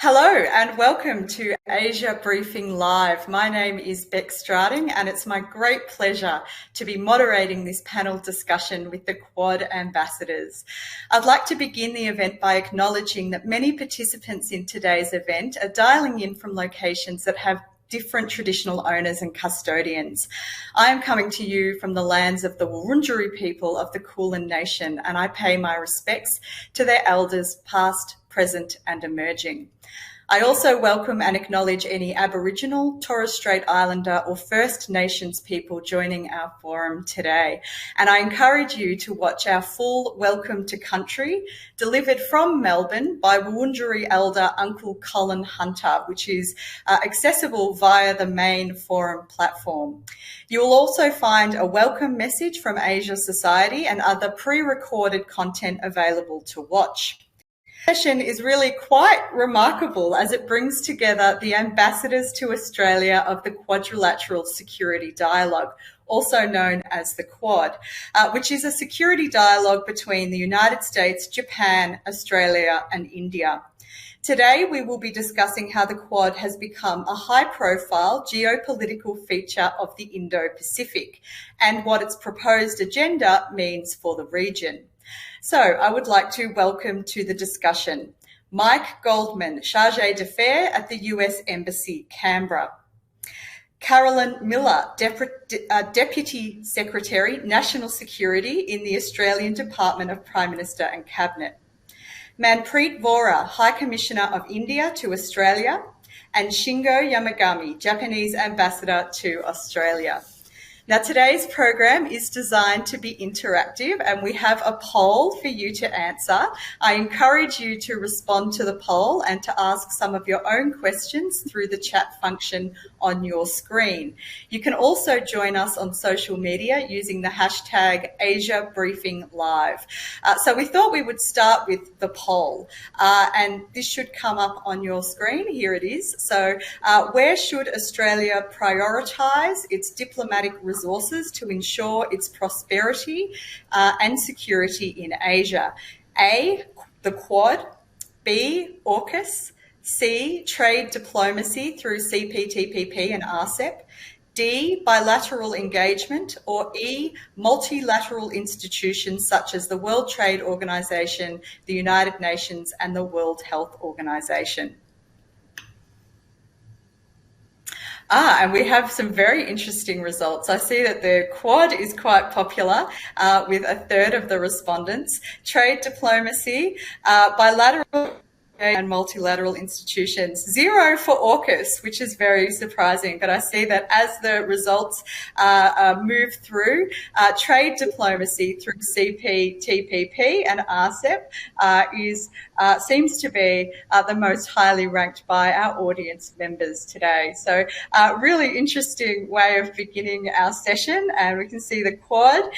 Hello and welcome to Asia Briefing Live. My name is Beck Strating and it's my great pleasure to be moderating this panel discussion with the Quad ambassadors. I'd like to begin the event by acknowledging that many participants in today's event are dialing in from locations that have different traditional owners and custodians. I am coming to you from the lands of the Wurundjeri people of the Kulin Nation, and I pay my respects to their elders past, present and emerging. I also welcome and acknowledge any Aboriginal, Torres Strait Islander or First Nations people joining our forum today. And I encourage you to watch our full Welcome to Country delivered from Melbourne by Wurundjeri Elder Uncle Colin Hunter, which is accessible via the main forum platform. You will also find a welcome message from Asia Society and other pre-recorded content available to watch. The session is really quite remarkable as it brings together the ambassadors to Australia of the Quadrilateral Security Dialogue, also known as the Quad, which is a security dialogue between the United States, Japan, Australia and India. Today, we will be discussing how the Quad has become a high-profile geopolitical feature of the Indo-Pacific and what its proposed agenda means for the region. So I would like to welcome to the discussion Mike Goldman, Chargé d'Affaires at the US Embassy, Canberra. Carolyn Millar, Deputy Secretary, National Security in the Australian Department of Prime Minister and Cabinet. Manpreet Vohra, High Commissioner of India to Australia, and Shingo Yamagami, Japanese Ambassador to Australia. Now, today's program is designed to be interactive and we have a poll for you to answer. I encourage you to respond to the poll and to ask some of your own questions through the chat function on your screen. You can also join us on social media using the hashtag AsiaBriefingLive. So we thought we would start with the poll and this should come up on your screen. Here it is. So where should Australia prioritise its diplomatic resources to ensure its prosperity and security in Asia? A, the Quad, B, AUKUS, C, trade diplomacy through CPTPP and RCEP, D, bilateral engagement, or E, multilateral institutions such as the World Trade Organization, the United Nations and the World Health Organization. And we have some very interesting results. I see that the Quad is quite popular with a third of the respondents. Trade diplomacy, bilateral and multilateral institutions. 0 for AUKUS, which is very surprising, but I see that as the results move through, trade diplomacy through CPTPP and RCEP seems to be the most highly ranked by our audience members today. So really interesting way of beginning our session, and we can see the Quad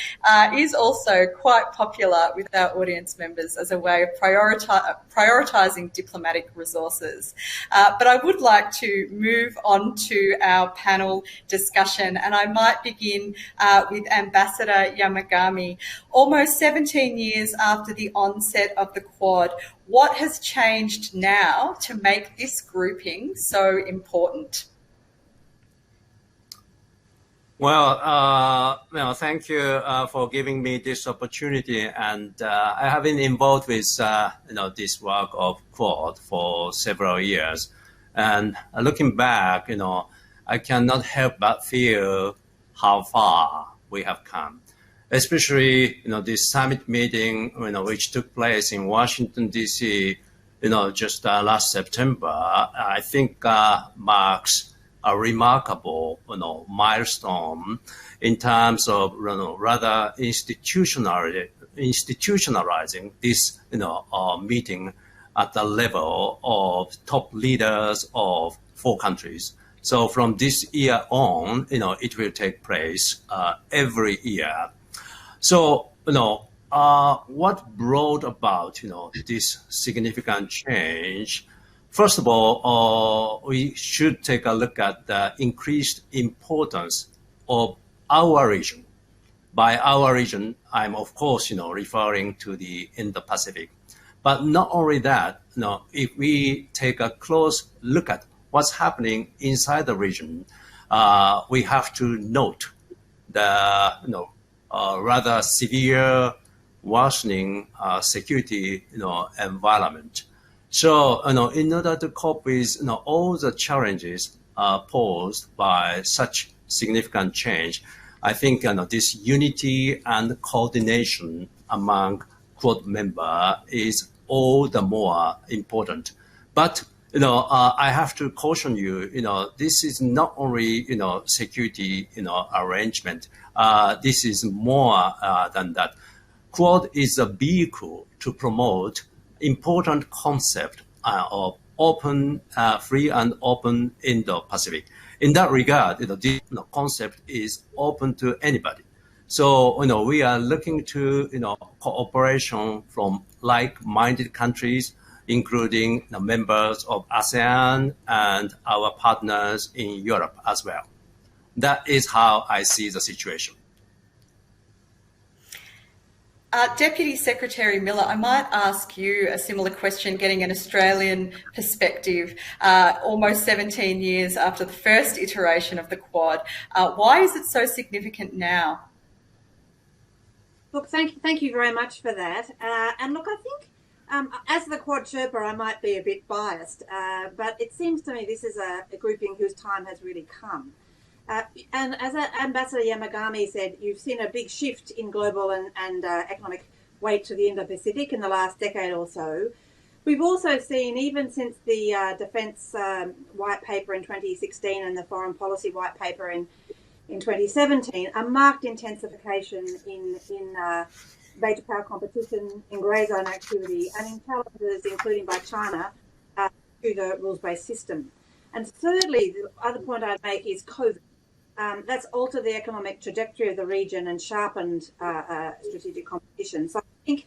is also quite popular with our audience members as a way of prioritising diplomatic resources. But I would like to move on to our panel discussion, and I might begin with Ambassador Yamagami. Almost 17 years after the onset of the Quad, what has changed now to make this grouping so important? Well, thank you for giving me this opportunity, and I have been involved with this work of Quad for several years, and looking back, I cannot help but feel how far we have come, especially this summit meeting which took place in Washington D.C. just last September. I think marks a remarkable, milestone in terms of, rather institutionalizing this, meeting at the level of top leaders of 4 countries. So from this year on, it will take place every year. So, what brought about, this significant change? First of all, we should take a look at the increased importance of our region. By our region, I'm of course, referring to the Indo-Pacific. But not only that, if we take a close look at what's happening inside the region, we have to note the rather severe worsening security environment. So in order to cope with all the challenges posed by such significant change, I think this unity and coordination among Quad members is all the more important. But I have to caution you. This is not only security arrangement. This is more than that. Quad is a vehicle to promote important concept of open, free and open Indo-Pacific. In that regard, this concept is open to anybody. So, we are looking to, cooperation from like-minded countries, including the members of ASEAN and our partners in Europe as well. That is how I see the situation. Deputy Secretary Millar, I might ask you a similar question, getting an Australian perspective, almost 17 years after the first iteration of the Quad. Why is it so significant now? Look, thank you very much for that. And look, I think as the Quad Sherpa, I might be a bit biased, but it seems to me this is a grouping whose time has really come. And as Ambassador Yamagami said, you've seen a big shift in global and economic weight to the Indo-Pacific in the last decade or so. We've also seen, even since the Defence White Paper in 2016 and the Foreign Policy White Paper in 2017, a marked intensification in major power competition, in grey zone activity, and in challenges, including by China, to the rules-based system. And thirdly, the other point I'd make is COVID. That's altered the economic trajectory of the region and sharpened strategic competition. So I think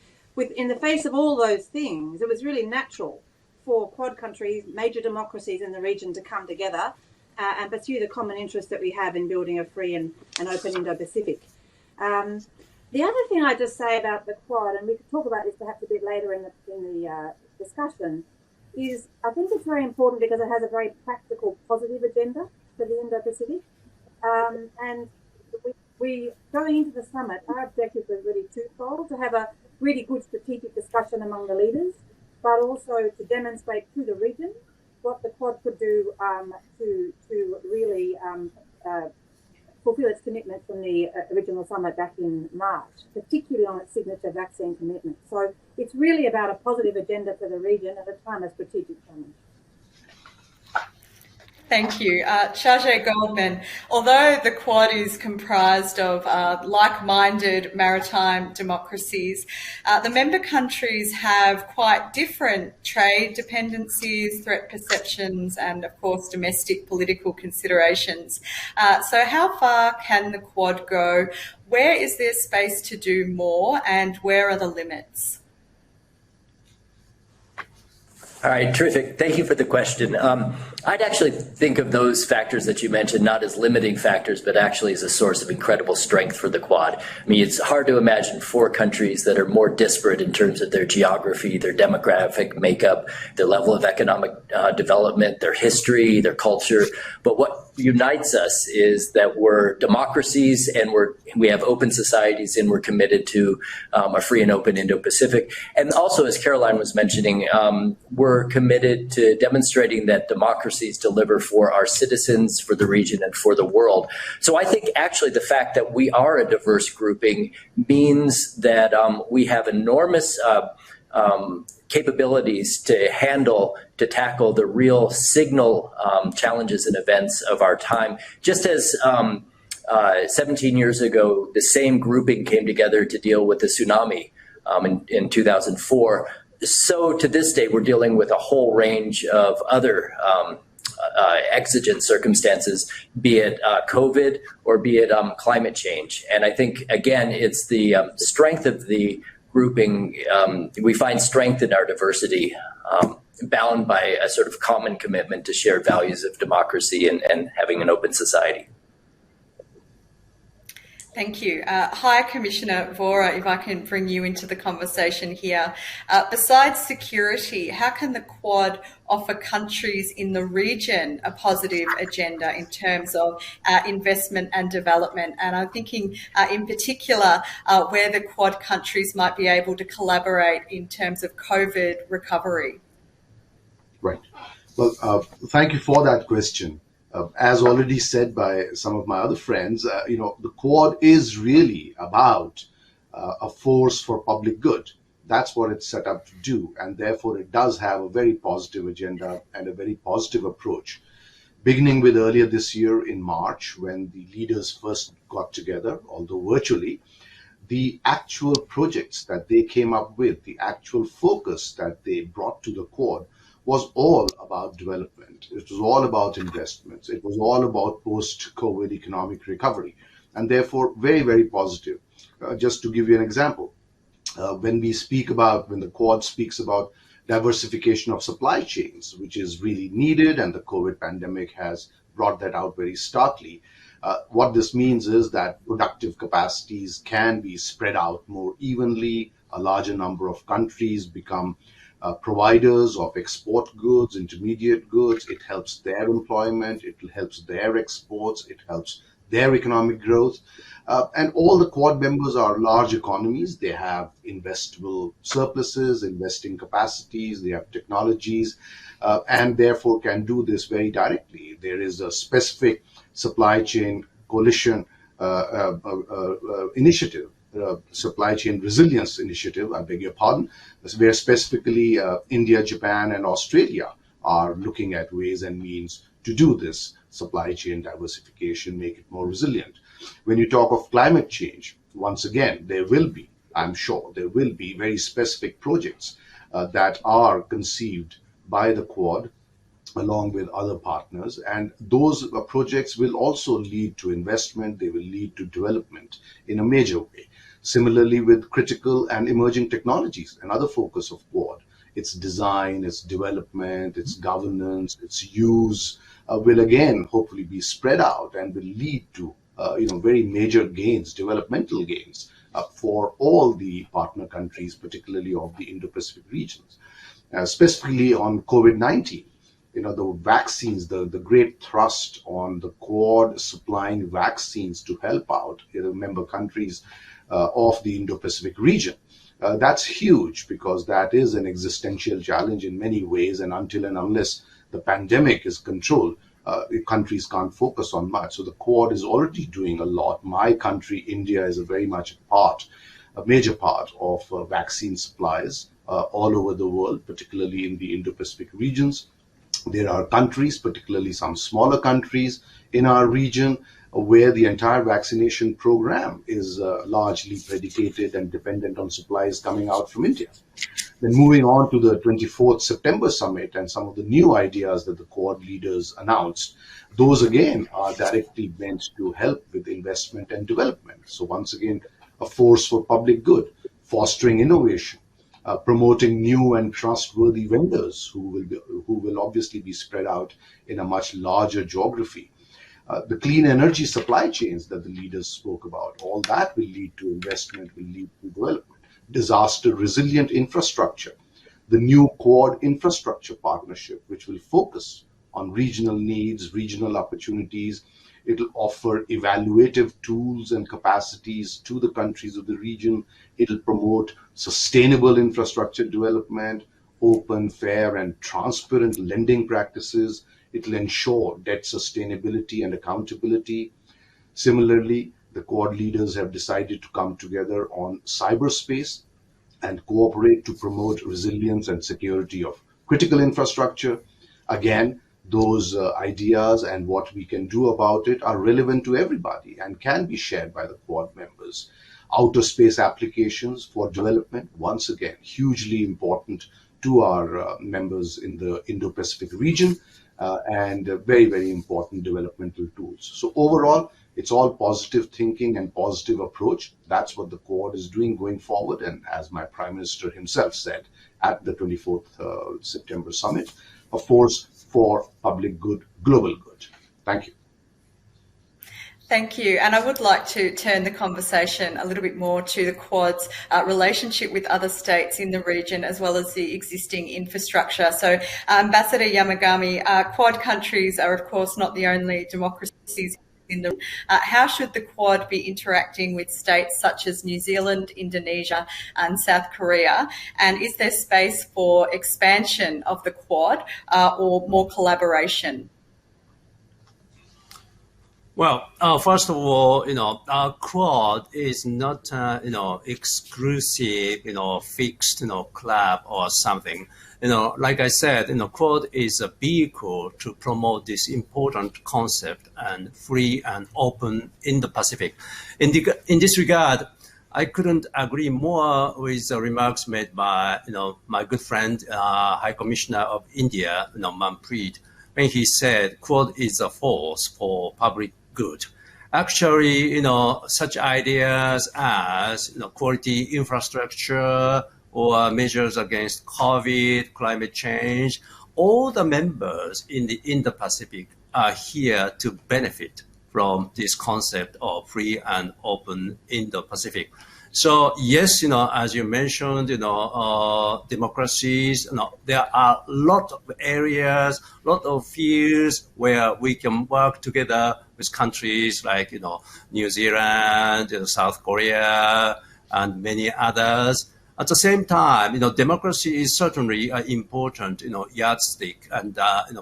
in the face of all those things, it was really natural for Quad countries, major democracies in the region, to come together and pursue the common interest that we have in building a free and open Indo-Pacific. The other thing I'd just say about the Quad, and we could talk about this perhaps a bit later in the discussion, is I think it's very important because it has a very practical, positive agenda for the Indo-Pacific. And we going into the summit, our objective was really twofold: to have a really good strategic discussion among the leaders, but also to demonstrate to the region what the Quad could do to really fulfill its commitment from the original summit back in March, particularly on its signature vaccine commitment. So it's really about a positive agenda for the region at a time of strategic challenge. Thank you. Chargé Goldman, although the Quad is comprised of like-minded maritime democracies, the member countries have quite different trade dependencies, threat perceptions, and of course domestic political considerations. So how far can the Quad go? Where is there space to do more, and where are the limits? All right, terrific. Thank you for the question. I'd actually think of those factors that you mentioned not as limiting factors, but actually as a source of incredible strength for the Quad. I mean, it's hard to imagine four countries that are more disparate in terms of their geography, their demographic makeup, their level of economic development, their history, their culture. But what unites us is that we're democracies and we have open societies, and we're committed to a free and open Indo-Pacific. And also, as Caroline was mentioning, we're committed to demonstrating that democracies deliver for our citizens, for the region, and for the world. So I think actually the fact that we are a diverse grouping means that we have enormous capabilities to tackle the real signal challenges and events of our time. Just as 17 years ago, the same grouping came together to deal with the tsunami in 2004. So to this day, we're dealing with a whole range of other exigent circumstances, be it COVID or be it climate change. And I think, again, it's the strength of the grouping. We find strength in our diversity, bound by a sort of common commitment to shared values of democracy and having an open society. Thank you. Hi, Commissioner Vohra, if I can bring you into the conversation here. Besides security, how can the Quad offer countries in the region a positive agenda in terms of investment and development? And I'm thinking in particular where the Quad countries might be able to collaborate in terms of COVID recovery. Right. Well, thank you for that question. As already said by some of my other friends, the Quad is really about a force for public good. That's what it's set up to do, and therefore it does have a very positive agenda and a very positive approach. Beginning with earlier this year in March, when the leaders first got together, although virtually, the actual projects that they came up with, the actual focus that they brought to the Quad was all about development. It was all about investments. It was all about post-COVID economic recovery, and therefore very, very positive. Just to give you an example, when the Quad speaks about diversification of supply chains, which is really needed, and the COVID pandemic has brought that out very starkly. What this means is that productive capacities can be spread out more evenly. A larger number of countries become providers of export goods, intermediate goods. It helps their employment, it helps their exports, it helps their economic growth. And all the Quad members are large economies. They have investable surpluses, investing capacities, they have technologies, and therefore can do this very directly. There is a specific supply chain coalition initiative, supply chain resilience initiative, I beg your pardon, where specifically India, Japan, and Australia are looking at ways and means to do this supply chain diversification, make it more resilient. When you talk of climate change, once again, I'm sure there will be very specific projects that are conceived by the Quad along with other partners, and those projects will also lead to investment, they will lead to development in a major way. Similarly with critical and emerging technologies, another focus of Quad, its design, its development, its governance, its use will again hopefully be spread out and will lead to very major gains, developmental gains for all the partner countries, particularly of the Indo-Pacific regions. Specifically on COVID-19, the vaccines, the great thrust on the Quad supplying vaccines to help out member countries of the Indo-Pacific region. That's huge because that is an existential challenge in many ways, and until and unless the pandemic is controlled, countries can't focus on much. So the Quad is already doing a lot. My country, India, is a major part of vaccine supplies all over the world, particularly in the Indo-Pacific regions. There are countries, particularly some smaller countries in our region, where the entire vaccination program is largely predicated and dependent on supplies coming out from India. Then moving on to the 24th September summit and some of the new ideas that the Quad leaders announced, those again are directly meant to help with investment and development. So once again, a force for public good, fostering innovation, promoting new and trustworthy vendors who will obviously be spread out in a much larger geography. The clean energy supply chains that the leaders spoke about, all that will lead to investment, will lead to development. Disaster resilient infrastructure, the new Quad infrastructure partnership, which will focus on regional needs, regional opportunities. It'll offer evaluative tools and capacities to the countries of the region. It'll promote sustainable infrastructure development, open, fair, and transparent lending practices. It'll ensure debt sustainability and accountability. Similarly, the Quad leaders have decided to come together on cyberspace and cooperate to promote resilience and security of critical infrastructure. Again, those ideas and what we can do about it are relevant to everybody and can be shared by the Quad members. Outer space applications for development, once again, hugely important to our members in the Indo-Pacific region and very, very important developmental tools. So overall, it's all positive thinking and positive approach. That's what the Quad is doing going forward. And as my Prime Minister himself said at the 24th September summit, a force for public good, global good. Thank you. Thank you. And I would like to turn the conversation a little bit more to the Quad's relationship with other states in the region, as well as the existing infrastructure. So, Ambassador Yamagami, Quad countries are, of course, not the only democracies in the how should the Quad be interacting with states such as New Zealand, Indonesia and South Korea? And is there space for expansion of the Quad or more collaboration? Well, first of all, our Quad is not, exclusive, fixed, club or something. Like I said, Quad is a vehicle to promote this important concept and free and open Indo-Pacific. In this regard, I couldn't agree more with the remarks made by, my good friend, High Commissioner of India, Manpreet, when he said Quad is a force for public good. Actually, such ideas as quality infrastructure or measures against COVID, climate change, all the members in the Indo-Pacific are here to benefit from this concept of free and open Indo-Pacific. So yes, as you mentioned, democracies, there are a lot of areas, a lot of fields where we can work together with countries like, New Zealand, South Korea, and many others. At the same time, democracy is certainly an important, yardstick and,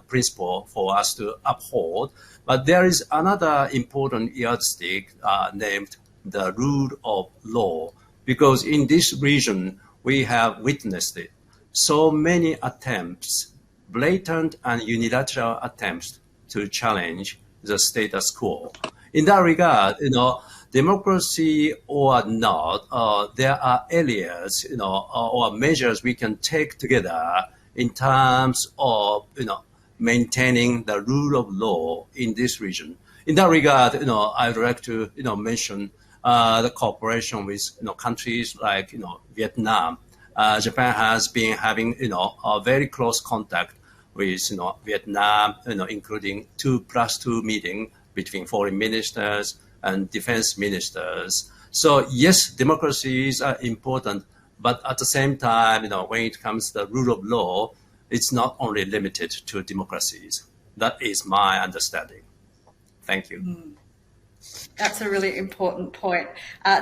principle for us to uphold. But there is another important yardstick named the rule of law, because in this region, we have witnessed it. So many attempts, blatant and unilateral attempts to challenge the status quo. In that regard, democracy or not, there are areas, or measures we can take together in terms of, maintaining the rule of law in this region. In that regard, I'd like to, mention the cooperation with, countries like, Vietnam. Japan has been having, a very close contact with, Vietnam, including 2+2 meeting between foreign ministers and defense ministers. So yes, democracies are important, but at the same time, when it comes to the rule of law, it's not only limited to democracies. That is my understanding. Thank you. That's a really important point.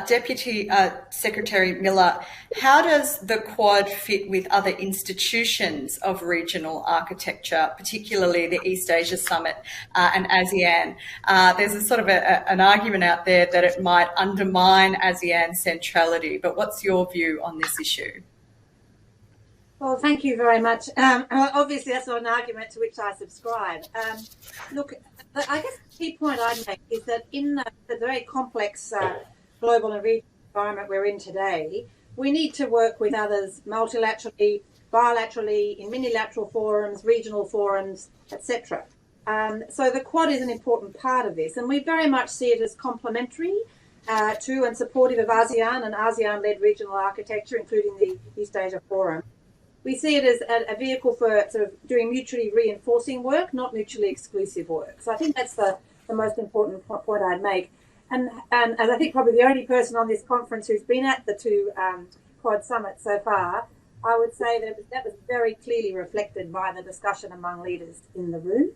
Deputy Secretary Millar, how does the Quad fit with other institutions of regional architecture, particularly the East Asia Summit and ASEAN? There's a sort of an argument out there that it might undermine ASEAN centrality, but what's your view on this issue? Well, thank you very much. Obviously, that's not an argument to which I subscribe. Look, I guess the key point I'd make is that in the very complex global and regional environment we're in today, we need to work with others multilaterally, bilaterally, in minilateral forums, regional forums, etc. So the Quad is an important part of this, and we very much see it as complementary to and supportive of ASEAN and ASEAN-led regional architecture, including the East Asia Forum. We see it as a vehicle for sort of doing mutually reinforcing work, not mutually exclusive work. So I think that's the most important point I'd make. And as I think probably the only person on this conference who's been at the two Quad summits so far, I would say that was very clearly reflected by the discussion among leaders in the room.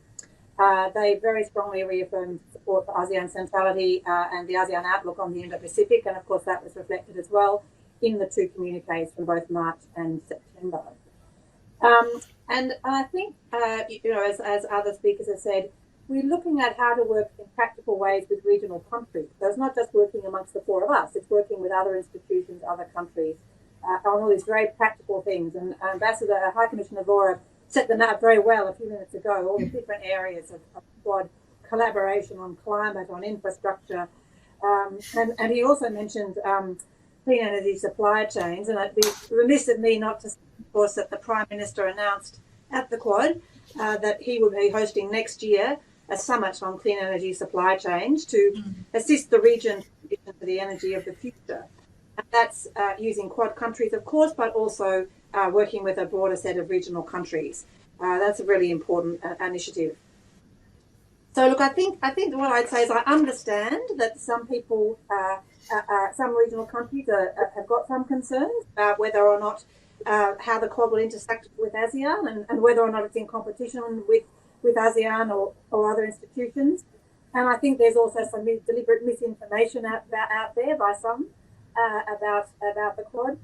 They very strongly reaffirmed support for ASEAN centrality and the ASEAN outlook on the Indo-Pacific, and of course that was reflected as well in the two communiques from both March and September. And I think, as other speakers have said, we're looking at how to work in practical ways with regional countries. So it's not just working amongst the four of us, it's working with other institutions, other countries, on all these very practical things. And Ambassador High Commissioner Vohra set them out very well a few minutes ago, all the different areas of Quad collaboration on climate, on infrastructure. And he also mentioned clean energy supply chains, and it'd be remiss of me not to say, of course, that the Prime Minister announced at the Quad that he will be hosting next year a summit on clean energy supply chains to assist the region for the energy of the future. And that's using Quad countries, of course, but also working with a broader set of regional countries. That's a really important initiative. So look, I think what I'd say is I understand that some people, some regional countries have got some concerns about whether or not how the Quad will intersect with ASEAN and whether or not it's in competition with ASEAN or other institutions. And I think there's also some deliberate misinformation out there by some about the Quad,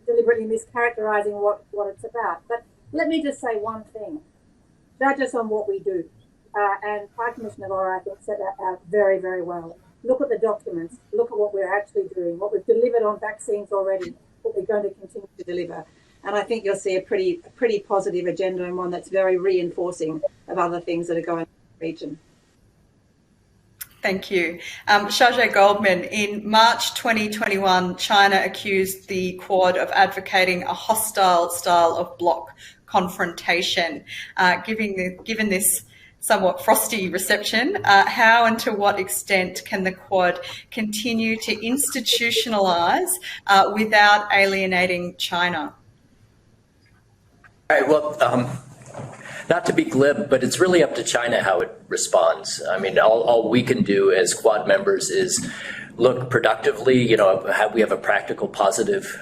deliberately mischaracterising what it's about. But let me just say one thing. Judge us on what we do. And High Commissioner Vohra, I think, said that out very, very well. Look at the documents. Look at what we're actually doing, what we've delivered on vaccines already, what we're going to continue to deliver. And I think you'll see a pretty positive agenda and one that's very reinforcing of other things that are going on in the region. Thank you. Chargé Goldman, in March 2021, China accused the Quad of advocating a hostile style of bloc confrontation. Given this somewhat frosty reception, how and to what extent can the Quad continue to institutionalise without alienating China? All right, well, not to be glib, but it's really up to China how it responds. I mean, all we can do as Quad members is look productively, we have a practical, positive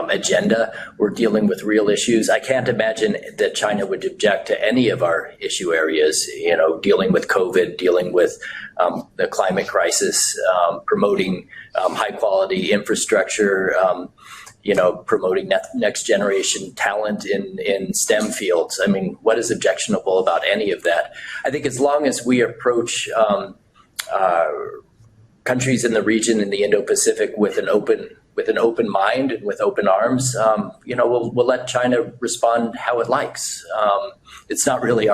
agenda. We're dealing with real issues. I can't imagine that China would object to any of our issue areas, dealing with COVID, dealing with the climate crisis, promoting high quality infrastructure, promoting next generation talent in STEM fields. I mean, what is objectionable about any of that? I think as long as we approach countries in the region, in the Indo-Pacific, with an open mind and with open arms, we'll let China respond how it likes. It's not really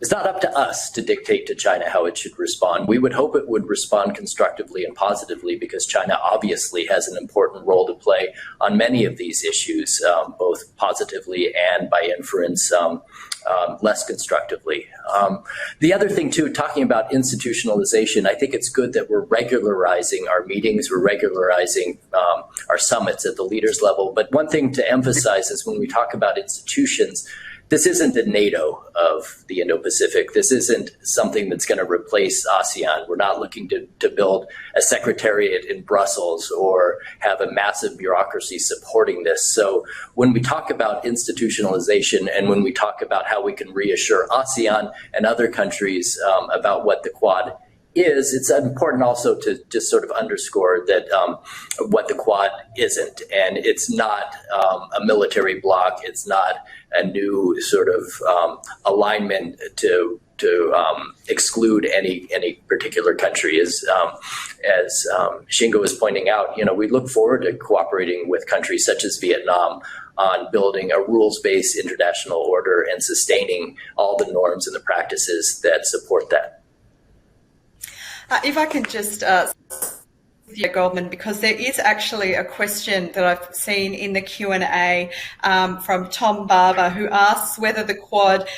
it's not up to us to dictate to China how it should respond. We would hope it would respond constructively and positively, because China obviously has an important role to play on many of these issues, both positively and by inference, less constructively. The other thing too, talking about institutionalization, I think it's good that we're regularizing our meetings, we're regularizing our summits at the leaders level. But one thing to emphasize is when we talk about institutions, this isn't the NATO of the Indo-Pacific. This isn't something that's going to replace ASEAN. We're not looking to build a secretariat in Brussels or have a massive bureaucracy supporting this. So when we talk about institutionalization and when we talk about how we can reassure ASEAN and other countries about what the Quad is, it's important also to just sort of underscore that what the Quad isn't, and it's not a military bloc. It's not a new sort of alignment to exclude any particular country. As Shingo was pointing out, we look forward to cooperating with countries such as Vietnam on building a rules-based international order and sustaining all the norms and the practices that support that. If I can just Goldman, because there is actually a question that I've seen in the Q&A from Tom Barber, who asks whether the Quad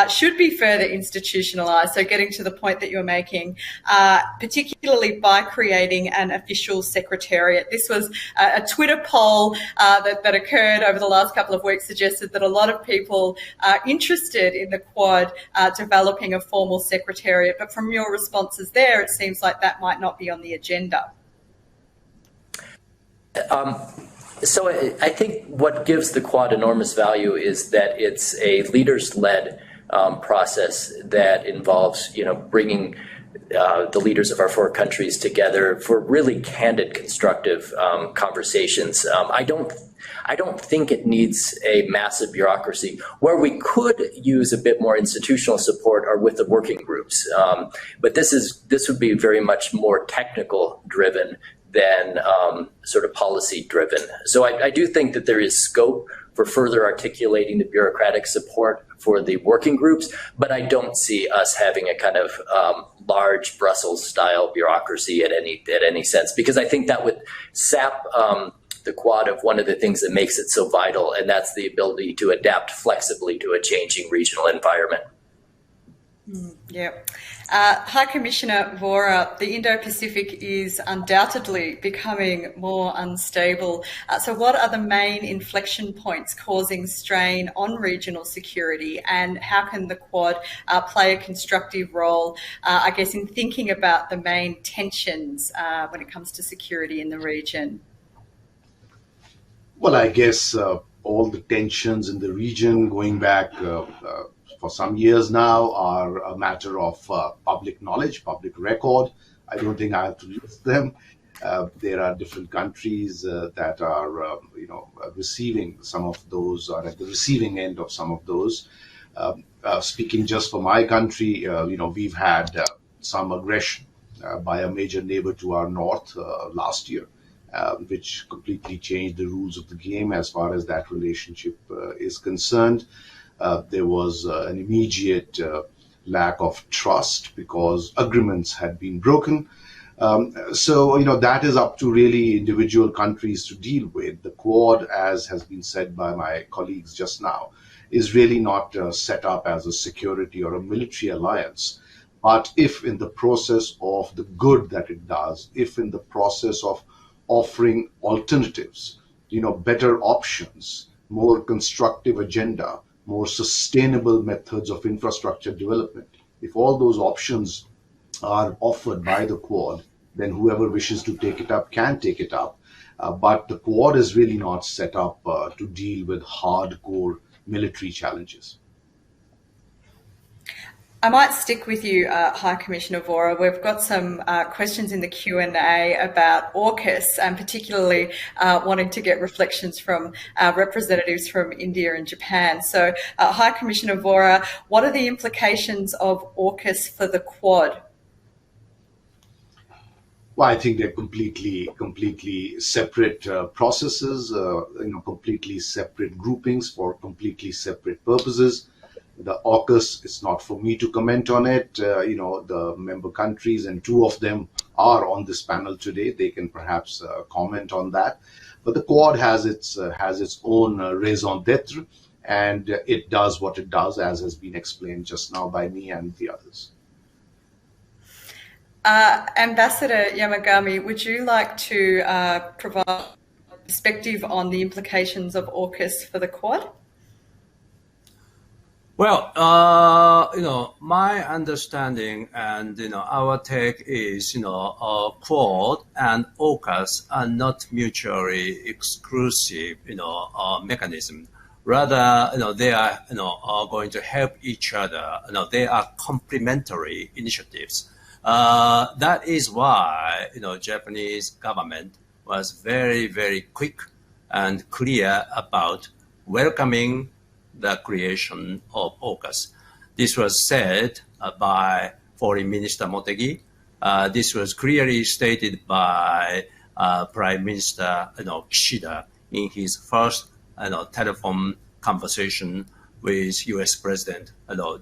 should be further institutionalised, so getting to the point that you're making, particularly by creating an official secretariat. This was a Twitter poll that occurred over the last couple of weeks, suggested that a lot of people are interested in the Quad developing a formal secretariat, but from your responses there, it seems like that might not be on the agenda. So I think what gives the Quad enormous value is that it's a leaders-led process that involves, bringing the leaders of our four countries together for really candid, constructive conversations. I don't think it needs a massive bureaucracy. Where we could use a bit more institutional support are with the working groups, but this would be very much more technical driven than sort of policy driven. So I do think that there is scope for further articulating the bureaucratic support for the working groups, but I don't see us having a kind of large Brussels style bureaucracy at any sense, because I think that would sap the Quad of one of the things that makes it so vital, and that's the ability to adapt flexibly to a changing regional environment. Yeah. High Commissioner Vohra, the Indo-Pacific is undoubtedly becoming more unstable. So what are the main inflection points causing strain on regional security, and how can the Quad play a constructive role, I guess, in thinking about the main tensions when it comes to security in the region? Well, I guess all the tensions in the region going back for some years now are a matter of public knowledge, public record. I don't think I have to list them. There are different countries that are, receiving some of those, or at the receiving end of some of those. Speaking just for my country, we've had some aggression by a major neighbor to our north last year, which completely changed the rules of the game as far as that relationship is concerned. There was an immediate lack of trust because agreements had been broken. So that is up to really individual countries to deal with. The Quad, as has been said by my colleagues just now, is really not set up as a security or a military alliance. But if in the process of the good that it does, if in the process of offering alternatives, better options, more constructive agenda, more sustainable methods of infrastructure development, if all those options are offered by the Quad, then whoever wishes to take it up can take it up. But the Quad is really not set up to deal with hardcore military challenges. I might stick with you, High Commissioner Vohra. We've got some questions in the Q&A about AUKUS, and particularly wanting to get reflections from representatives from India and Japan. So, High Commissioner Vohra, what are the implications of AUKUS for the Quad? Well, I think they're completely separate processes, completely separate groupings for completely separate purposes. The AUKUS, it's not for me to comment on it. The member countries, and two of them are on this panel today. They can perhaps comment on that. But the Quad has its own raison d'etre, and it does what it does, as has been explained just now by me and the others. Ambassador Yamagami, would you like to provide perspective on the implications of AUKUS for the Quad? Well, my understanding and, our take is, Quad and AUKUS are not mutually exclusive, mechanism. Rather, they are, are going to help each other. They are complementary initiatives. That is why, Japanese government was very, very quick and clear about welcoming the creation of AUKUS. This was said by Foreign Minister Motegi. This was clearly stated by Prime Minister Kishida in his first telephone conversation with U.S. President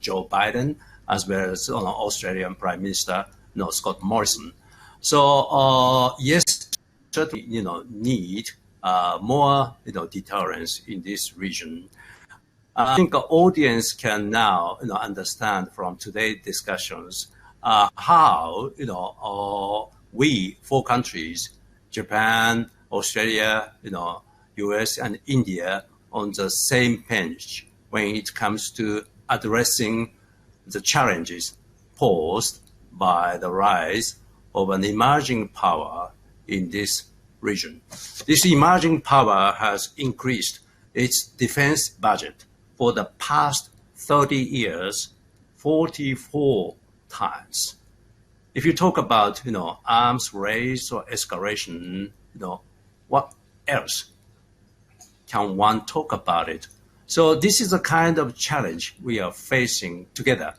Joe Biden, as well as Australian Prime Minister Scott Morrison. So yes, certainly need more deterrence in this region. I think the audience can now understand from today's discussions how we four countries, Japan, Australia, US and India, on the same page when it comes to addressing the challenges posed by the rise of an emerging power in this region. This emerging power has increased its defense budget for the past 30 years, 44 times. If you talk about, arms race or escalation, what else can one talk about it? So this is the kind of challenge we are facing together.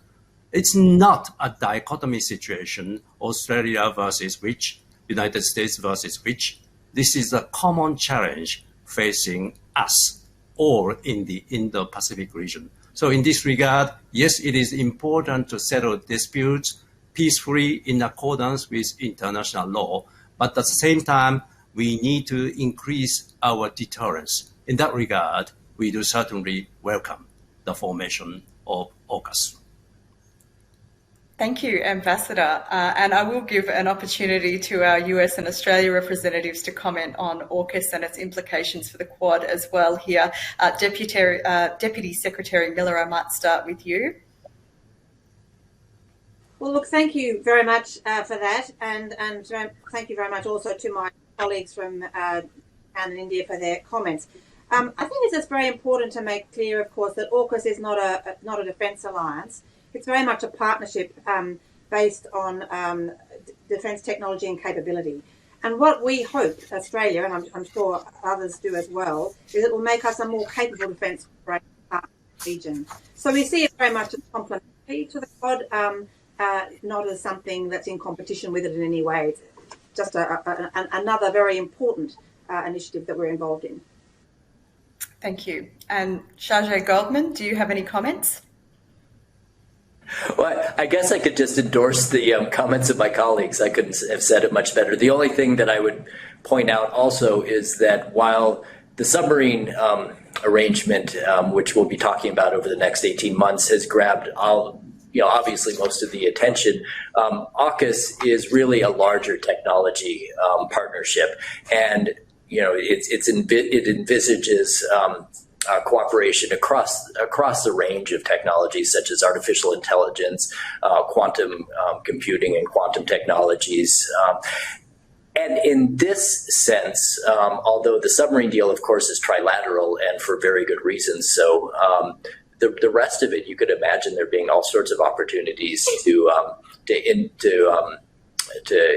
It's not a dichotomy situation, Australia versus which, United States versus which. This is a common challenge facing us or in the Indo-Pacific region. So in this regard, yes, it is important to settle disputes peacefully in accordance with international law, but at the same time, we need to increase our deterrence. In that regard, we do certainly welcome the formation of AUKUS. Thank you, Ambassador. And I will give an opportunity to our US and Australia representatives to comment on AUKUS and its implications for the Quad as well here. Deputy Secretary Millar, I might start with you. Well, look, thank you very much for that, and thank you very much also to my colleagues from Japan and India for their comments. I think it's just very important to make clear, of course, that AUKUS is not a defence alliance. It's very much a partnership based on defence technology and capability. And what we hope, Australia, and I'm sure others do as well, is it will make us a more capable defence region. So we see it very much as complementary to the Quad, not as something that's in competition with it in any way. It's just another very important initiative that we're involved in. Thank you. And Chargé Goldman, do you have any comments? Well, I guess I could just endorse the comments of my colleagues. I couldn't have said it much better. The only thing that I would point out also is that while the submarine arrangement, which we'll be talking about over the next 18 months, has grabbed obviously most of the attention, AUKUS is really a larger technology partnership, and it envisages cooperation across the range of technologies such as artificial intelligence, quantum computing, and quantum technologies. And in this sense, although the submarine deal, of course, is trilateral and for very good reasons, so the rest of it, you could imagine there being all sorts of opportunities to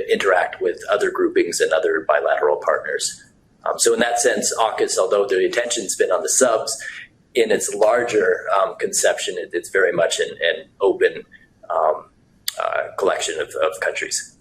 interact with other groupings and other bilateral partners. So in that sense, AUKUS, although the attention's been on the subs, in its larger conception, it's very much an open collection of countries.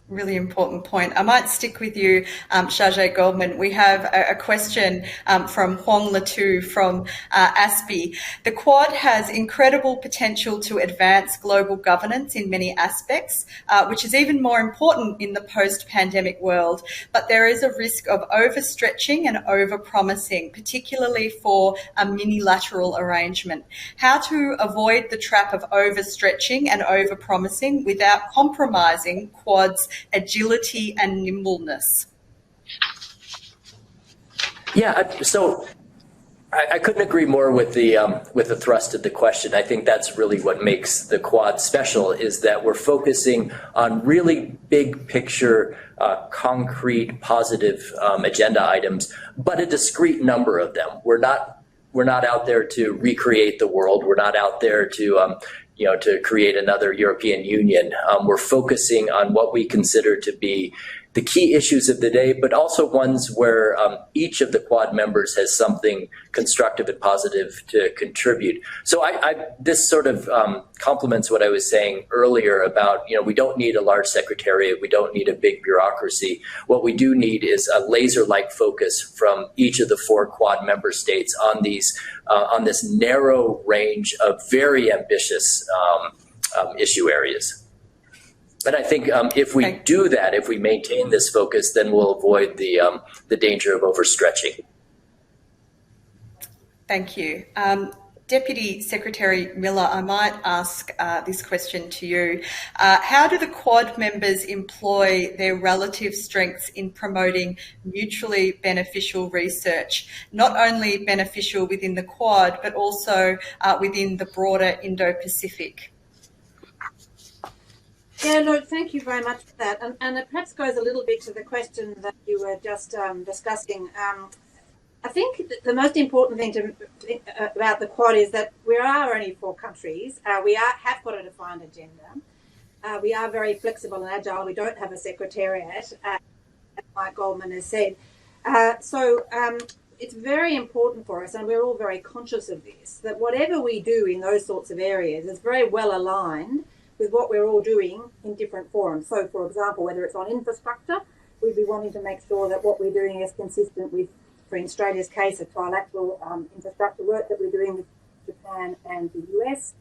Really important point. I might stick with you, Chargé Goldman. We have a question from Huang Latu from ASPI. The Quad has incredible potential to advance global governance in many aspects, which is even more important in the post-pandemic world. But there is a risk of overstretching and overpromising, particularly for a minilateral arrangement. How to avoid the trap of overstretching and overpromising without compromising Quad's agility and nimbleness? Yeah, so I couldn't agree more with the thrust of the question. I think that's really what makes the Quad special, is that we're focusing on really big picture, concrete, positive agenda items, but a discrete number of them. We're not out there to recreate the world. We're not out there to create another European Union. We're focusing on what we consider to be the key issues of the day, but also ones where each of the Quad members has something constructive and positive to contribute. So this sort of complements what I was saying earlier about, we don't need a large secretariat, we don't need a big bureaucracy. What we do need is a laser-like focus from each of the 4 Quad member states on on this narrow range of very ambitious issue areas. And I think if we do that, if we maintain this focus, then we'll avoid the danger of overstretching. Thank you. Deputy Secretary Millar, I might ask this question to you. How do the Quad members employ their relative strengths in promoting mutually beneficial research, not only beneficial within the Quad, but also within the broader Indo-Pacific? Yeah, no, thank you very much for that. And it perhaps goes a little bit to the question that you were just discussing. I think the most important thing about the Quad is that we are only 4 countries. We have got a defined agenda. We are very flexible and agile. We don't have a secretariat, as Mike Goldman has said. So it's very important for us, and we're all very conscious of this, that whatever we do in those sorts of areas is very well aligned with what we're all doing in different forums. So, for example, whether it's on infrastructure, we'd be wanting to make sure that what we're doing is consistent with, for Australia's case, a trilateral infrastructure work that we're doing with Japan and the US,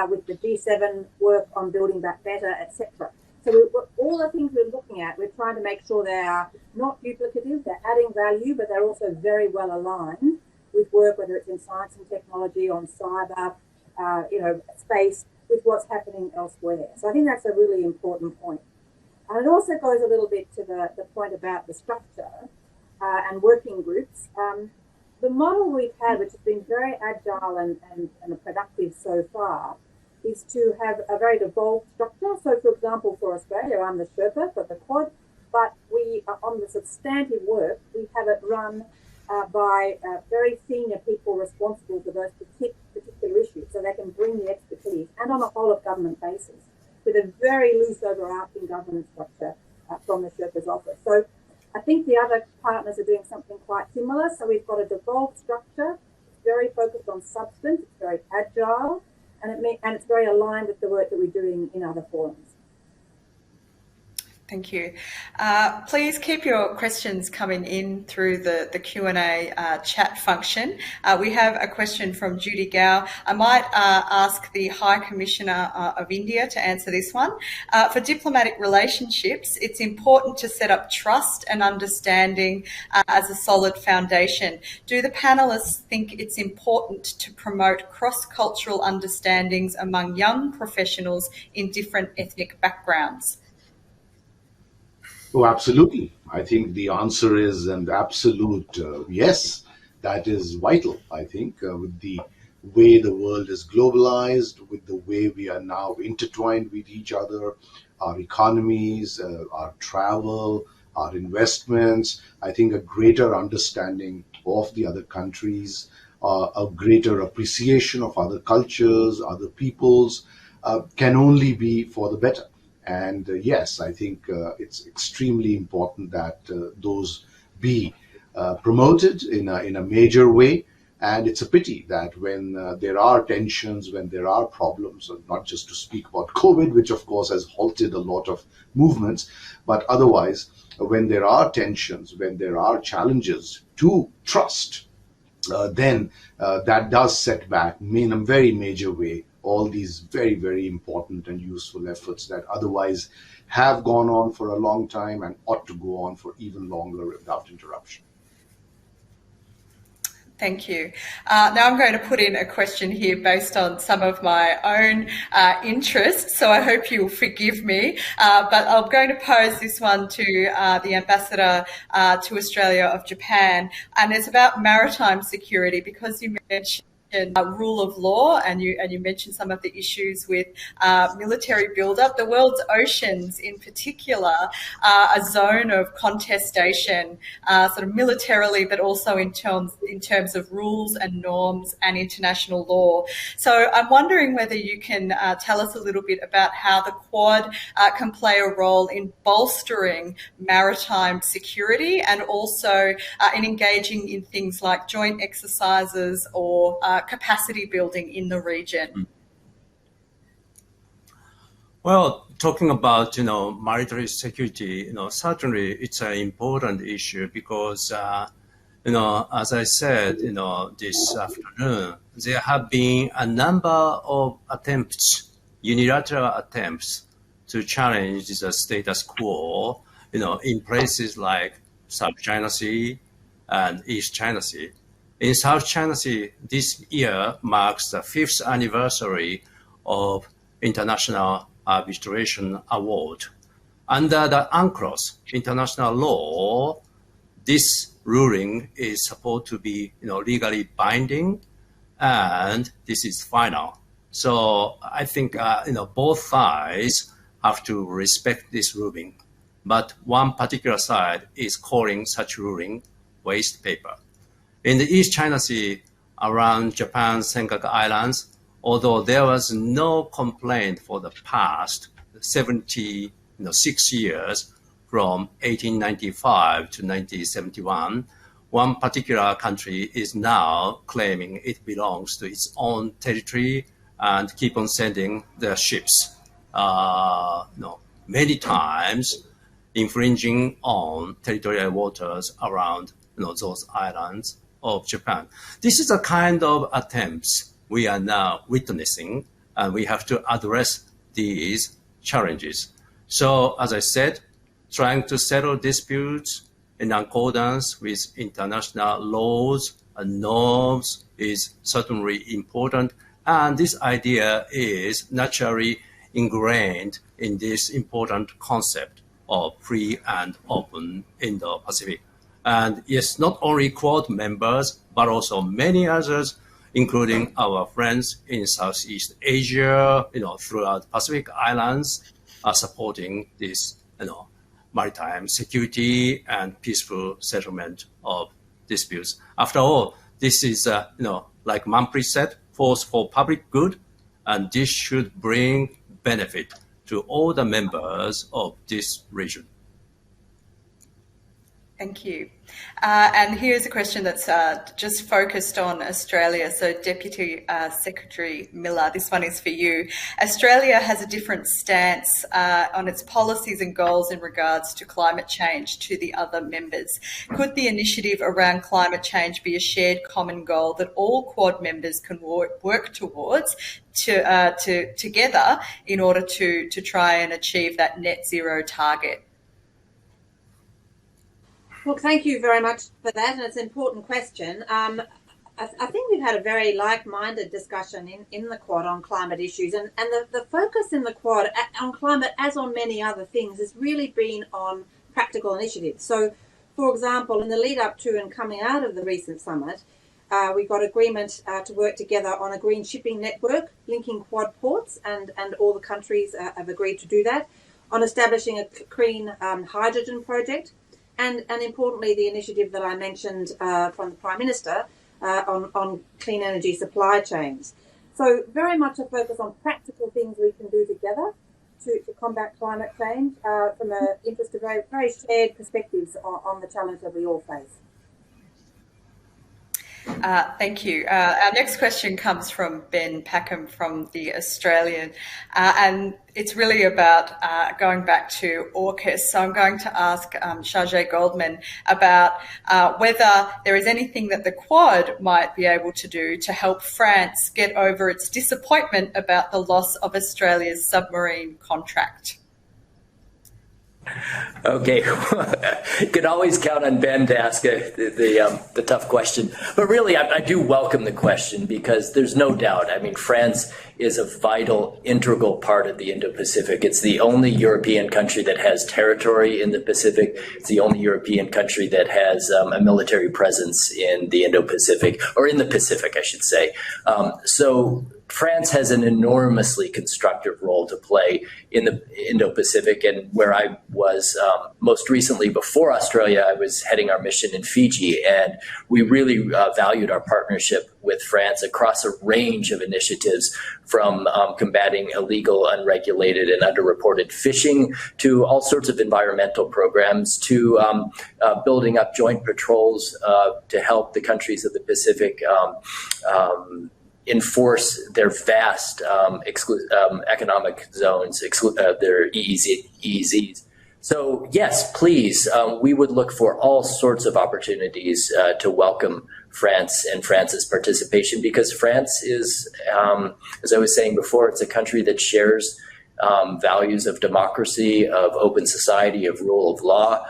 with the G7 work on building back better, etc. So all the things we're looking at, we're trying to make sure they are not duplicative, they're adding value, but they're also very well aligned with work, whether it's in science and technology, on cyber, space, with what's happening elsewhere. So I think that's a really important point. And it also goes a little bit to the point about the structure and working groups. The model we've had, which has been very agile and productive so far, is to have a very devolved structure. So, for example, for Australia, I'm the Sherpa for the Quad, but we are on the substantive work, we have it run by very senior people responsible for those particular issues, so they can bring the expertise, and on a whole of government basis, with a very loose overarching governance structure from the Sherpa's office. So I think the other partners are doing something quite similar. So we've got a devolved structure, it's very focused on substance, it's very agile, and it's very aligned with the work that we're doing in other forums. Thank you. Please keep your questions coming in through the Q&A chat function. We have a question from Judy Gao. I might ask the High Commissioner of India to answer this one. For diplomatic relationships, it's important to set up trust and understanding as a solid foundation. Do the panelists think it's important to promote cross-cultural understandings among young professionals in different ethnic backgrounds? Oh, absolutely. I think the answer is an absolute yes. That is vital, I think, with the way the world is globalized, with the way we are now intertwined with each other, our economies, our travel, our investments. I think a greater understanding of the other countries, a greater appreciation of other cultures, other peoples, can only be for the better. And yes, I think it's extremely important that those be promoted in a major way. And it's a pity that when there are tensions, when there are problems, not just to speak about COVID, which of course has halted a lot of movements, but otherwise, when there are tensions, when there are challenges to trust, then that does set back in a very major way all these very, very important and useful efforts that otherwise have gone on for a long time and ought to go on for even longer without interruption. Thank you. Now I'm going to put in a question here based on some of my own interests, so I hope you'll forgive me. But I'm going to pose this one to the Ambassador to Australia of Japan, and it's about maritime security, because you mentioned rule of law, and you mentioned some of the issues with military buildup. The world's oceans, in particular, are a zone of contestation, sort of militarily, but also in terms of rules and norms and international law. So I'm wondering whether you can tell us a little bit about how the Quad can play a role in bolstering maritime security, and also in engaging in things like joint exercises or capacity building in the region. Well, talking about, maritime security, certainly it's an important issue because, as I said, this afternoon, there have been a number of attempts, unilateral attempts to challenge the status quo, in places like South China Sea and East China Sea. In South China Sea, this year marks the 5th anniversary of International Arbitration Award. Under the UNCLOS, international law, this ruling is supposed to be, legally binding, and this is final. So I think, both sides have to respect this ruling. But one particular side is calling such ruling waste paper. In the East China Sea, around Japan's Senkaku Islands, although there was no complaint for the past 76 years, from 1895 to 1971, one particular country is now claiming it belongs to its own territory and keep on sending their ships, many times infringing on territorial waters around those islands of Japan. This is a kind of attempts we are now witnessing, and we have to address these challenges. So, as I said, trying to settle disputes in accordance with international laws and norms is certainly important, And this idea is naturally ingrained in this important concept of free and open Indo-Pacific. And yes, not only Quad members, but also many others, including our friends in Southeast Asia, throughout Pacific Islands, are supporting this, maritime security and peaceful settlement of disputes. After all, this is, like Manpreet said, force for public good, and this should bring benefit to all the members of this region. Thank you. And here's a question that's just focused on Australia. So Deputy Secretary Millar, this one is for you. Australia has a different stance on its policies and goals in regards to climate change to the other members. Could the initiative around climate change be a shared common goal that all Quad members can work towards together in order to try and achieve that net zero target? Look, thank you very much for that, and it's an important question. I think we've had a very like-minded discussion in the Quad on climate issues, and the focus in the Quad on climate, as on many other things, has really been on practical initiatives. So, for example, in the lead-up to and coming out of the recent summit, we got agreement to work together on a green shipping network linking Quad ports, and all the countries have agreed to do that, on establishing a clean hydrogen project, and importantly, the initiative that I mentioned from the Prime Minister on clean energy supply chains. So very much a focus on practical things we can do together to combat climate change from an interest of very, very shared perspectives on the challenge that we all face. Thank you. Our next question comes from Ben Packham from the Australian, and it's really about going back to AUKUS. So I'm going to ask Chargé Goldman about whether there is anything that the Quad might be able to do to help France get over its disappointment about the loss of Australia's submarine contract. Okay, you can always count on Ben to ask the tough question. But really, I do welcome the question because there's no doubt. I mean, France is a vital, integral part of the Indo-Pacific. It's the only European country that has territory in the Pacific. It's the only European country that has a military presence in the Indo-Pacific, or in the Pacific, I should say. So France has an enormously constructive role to play in the Indo-Pacific, and where I was most recently before Australia, I was heading our mission in Fiji, and we really valued our partnership with France across a range of initiatives, from combating illegal, unregulated, and underreported fishing to all sorts of environmental programs, to building up joint patrols to help the countries of the Pacific enforce their vast economic zones, their EEZs. So yes, please, we would look for all sorts of opportunities to welcome France and France's participation, because France is, as I was saying before, it's a country that shares values of democracy, of open society, of rule of law.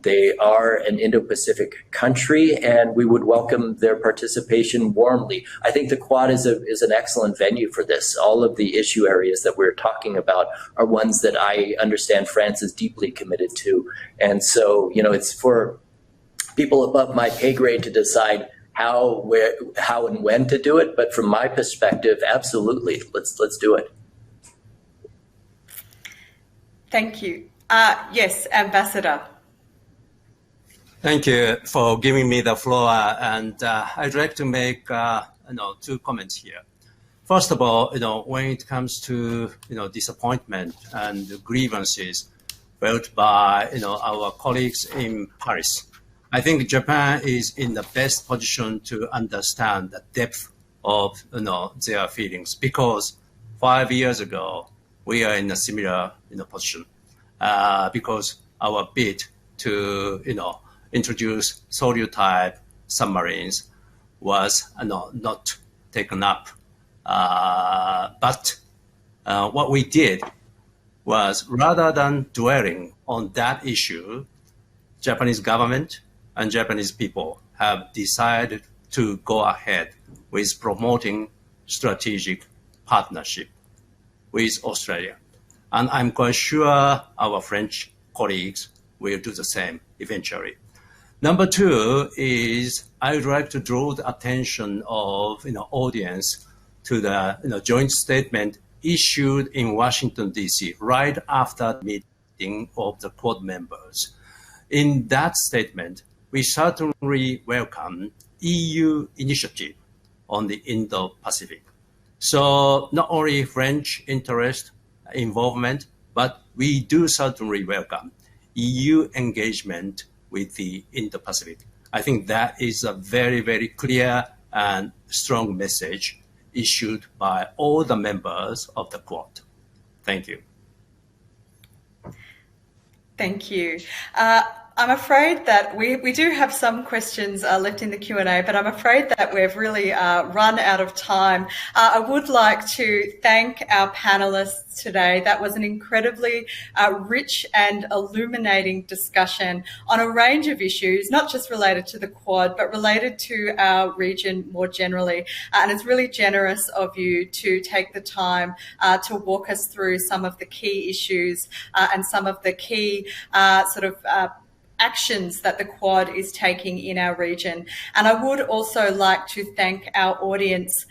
They are an Indo-Pacific country, and we would welcome their participation warmly. I think the Quad is an excellent venue for this. All of the issue areas that we're talking about are ones that I understand France is deeply committed to. And so, it's for people above my pay grade to decide how, where, how and when to do it. But from my perspective, absolutely, let's do it. Thank you. Yes, Ambassador. Thank you for giving me the floor, and I'd like to make two comments here. First of all, when it comes to disappointment and grievances felt by our colleagues in Paris, I think Japan is in the best position to understand the depth of their feelings, because 5 years ago we are in a similar position, because our bid to introduce Soryu-type submarines was not taken up. But what we did was, rather than dwelling on that issue, Japanese government and Japanese people have decided to go ahead with promoting strategic partnership with Australia. And I'm quite sure our French colleagues will do the same eventually. Number two is I would like to draw the attention of audience to the joint statement issued in Washington, D.C. right after the meeting of the Quad members. In that statement, we certainly welcome EU initiative on the Indo-Pacific. So not only French interest, involvement, but we do certainly welcome EU engagement with the Indo-Pacific. I think that is a very, very clear and strong message issued by all the members of the Quad. Thank you. Thank you. I'm afraid that we do have some questions left in the Q&A, but I'm afraid that we've really run out of time. I would like to thank our panelists today. That was an incredibly rich and illuminating discussion on a range of issues, not just related to the Quad, but related to our region more generally. And it's really generous of you to take the time to walk us through some of the key issues and some of the key actions that the Quad is taking in our region. And I would also like to thank our audience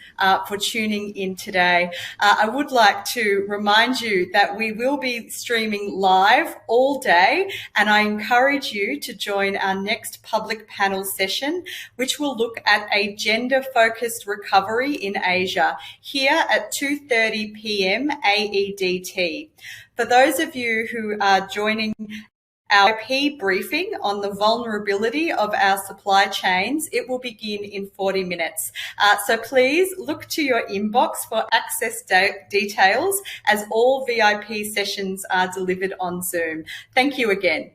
for tuning in today. I would like to remind you that we will be streaming live all day, and I encourage you to join our next public panel session, which will look at a gender-focused recovery in Asia, here at 2:30 p.m. AEDT. For those of you who are joining our IP briefing on the vulnerability of our supply chains, it will begin in 40 minutes. So please look to your inbox for access details as all VIP sessions are delivered on Zoom. Thank you again.